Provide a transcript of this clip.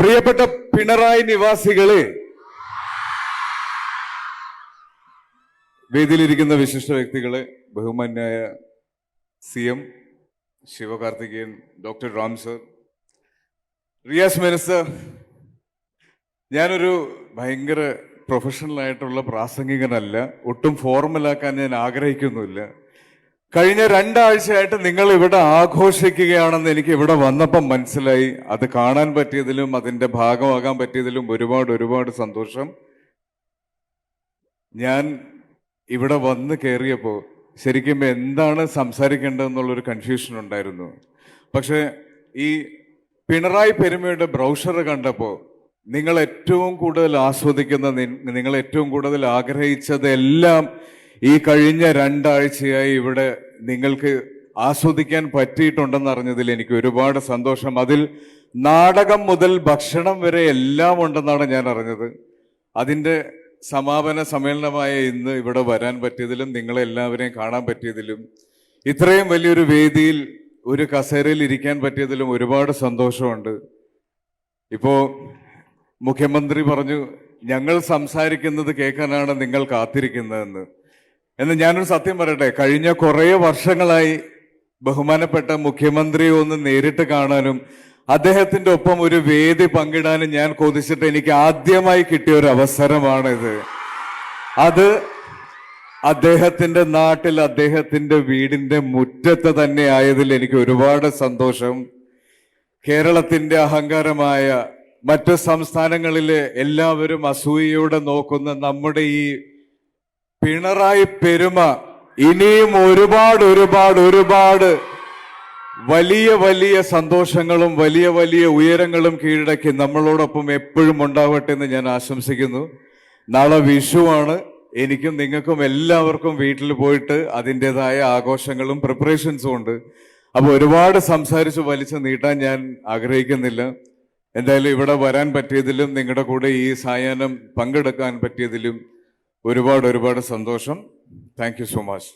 പ്രിയപ്പെട്ട പിണറായി നിവാസികളെ, വേദിയിലിരിക്കുന്ന വിശിഷ്ട വ്യക്തികളെ, ബഹുമാന്യായ CM Sivakarthikeyan, doctor Ram sir, Riyas minister, ഞാനൊരു ഭയങ്കര പ്രൊഫഷണൽ ആയിട്ടുള്ള പ്രാസംഗികനല്ല, ഒട്ടും ഫോർമലാക്കാൻ ഞാൻ ആഗ്രഹിക്കുന്നുമില്ല. കഴിഞ്ഞ 2 ആഴ്ചയായിട്ട് നിങ്ങൾ ഇവിടെ ആഘോഷിക്കുകയാണെന്ന് എനിക്ക് ഇവിടെ വന്നപ്പം മനസ്സിലായി. അത് കാണാൻ പറ്റിയതിലും അതിൻ്റെ ഭാഗമാകാൻ പറ്റിയതിലും ഒരുപാട് സന്തോഷം. ഞാൻ ഇവിടെ വന്ന് കയറിയപ്പോൾ ശരിക്കും എന്താണ് സംസാരിക്കേണ്ടതെന്നുള്ളൊരു കൺഫ്യൂഷൻ ഉണ്ടായിരുന്നു. പക്ഷേ ഈ പിണറായി പെരുമയുടെ ബ്രൗഷർ കണ്ടപ്പോൾ നിങ്ങൾ ഏറ്റവും കൂടുതൽ ആസ്വദിക്കുന്ന, നിങ്ങൾ ഏറ്റവും കൂടുതൽ ആഗ്രഹിച്ചതെല്ലാം ഈ കഴിഞ്ഞ 2 ആഴ്ചയായി ഇവിടെ നിങ്ങൾക്ക് ആസ്വദിക്കാൻ പറ്റിയിട്ടുണ്ടെന്ന് അറിഞ്ഞതിൽ എനിക്ക് ഒരുപാട് സന്തോഷം. അതിൽ നാടകം മുതൽ ഭക്ഷണം വരെ എല്ലാം ഉണ്ടെന്നാണ് ഞാൻ അറിഞ്ഞത്. അതിൻ്റെ സമാപന സമ്മേളനമായ ഇന്ന് ഇവിടെ വരാൻ പറ്റിയതിലും നിങ്ങളെല്ലാവരെയും കാണാൻ പറ്റിയതിലും ഇത്രയും വലിയൊരു വേദിയിൽ ഒരു കസേരയിൽ ഇരിക്കാൻ പറ്റിയതിലും ഒരുപാട് സന്തോഷമുണ്ട്. ഇപ്പോൾ മുഖ്യമന്ത്രി പറഞ്ഞു, ഞങ്ങൾ സംസാരിക്കുന്നത് കേൾക്കാനാണ് നിങ്ങൾ കാത്തിരിക്കുന്നതെന്ന്. എന്ന് ഞാനൊരു സത്യം പറയട്ടെ, കഴിഞ്ഞ കുറേ വർഷങ്ങളായി ബഹുമാനപ്പെട്ട മുഖ്യമന്ത്രിയെ ഒന്ന് നേരിട്ട് കാണാനും അദ്ദേഹത്തിന്റെ ഒപ്പം ഒരു വേദി പങ്കിടാനും ഞാൻ കൊതിച്ചിട്ട് എനിക്ക് ആദ്യമായി കിട്ടിയ ഒരു അവസരമാണിത്. അത് അദ്ദേഹത്തിന്റെ നാട്ടിൽ, അദ്ദേഹത്തിന്റെ വീടിന്റെ മുറ്റത്ത് തന്നെ ആയതിൽ എനിക്ക് ഒരുപാട് സന്തോഷം. കേരളത്തിന്റെ അഹങ്കാരമായ മറ്റ് സംസ്ഥാനങ്ങളിലെ എല്ലാവരും അസൂയയോടെ നോക്കുന്ന നമ്മുടെ ഈ പിണറായി പെരുമ ഇനിയും ഒരുപാട് വലിയ സന്തോഷങ്ങളും വലിയ ഉയരങ്ങളും കീഴടക്കി നമ്മളോടൊപ്പം എപ്പോഴും ഉണ്ടാവട്ടെ എന്ന് ഞാൻ ആശംസിക്കുന്നു. നാളെ വിഷുവാണ്. എനിക്കും നിങ്ങൾക്കും എല്ലാവർക്കും വീട്ടിൽ പോയിട്ട് അതിൻ്റെതായ ആഘോഷങ്ങളും പ്രിപ്പറേഷൻസും ഉണ്ട്. അപ്പോൾ ഒരുപാട് സംസാരിച്ച് വലിച്ചു നീട്ടാൻ ഞാൻ ആഗ്രഹിക്കുന്നില്ല. എന്തായാലും ഇവിടെ വരാൻ പറ്റിയതിലും നിങ്ങളുടെ കൂടെ ഈ സായാഹ്നം പങ്കെടുക്കാൻ പറ്റിയതിലും ഒരുപാട് സന്തോഷം. Thank you so much.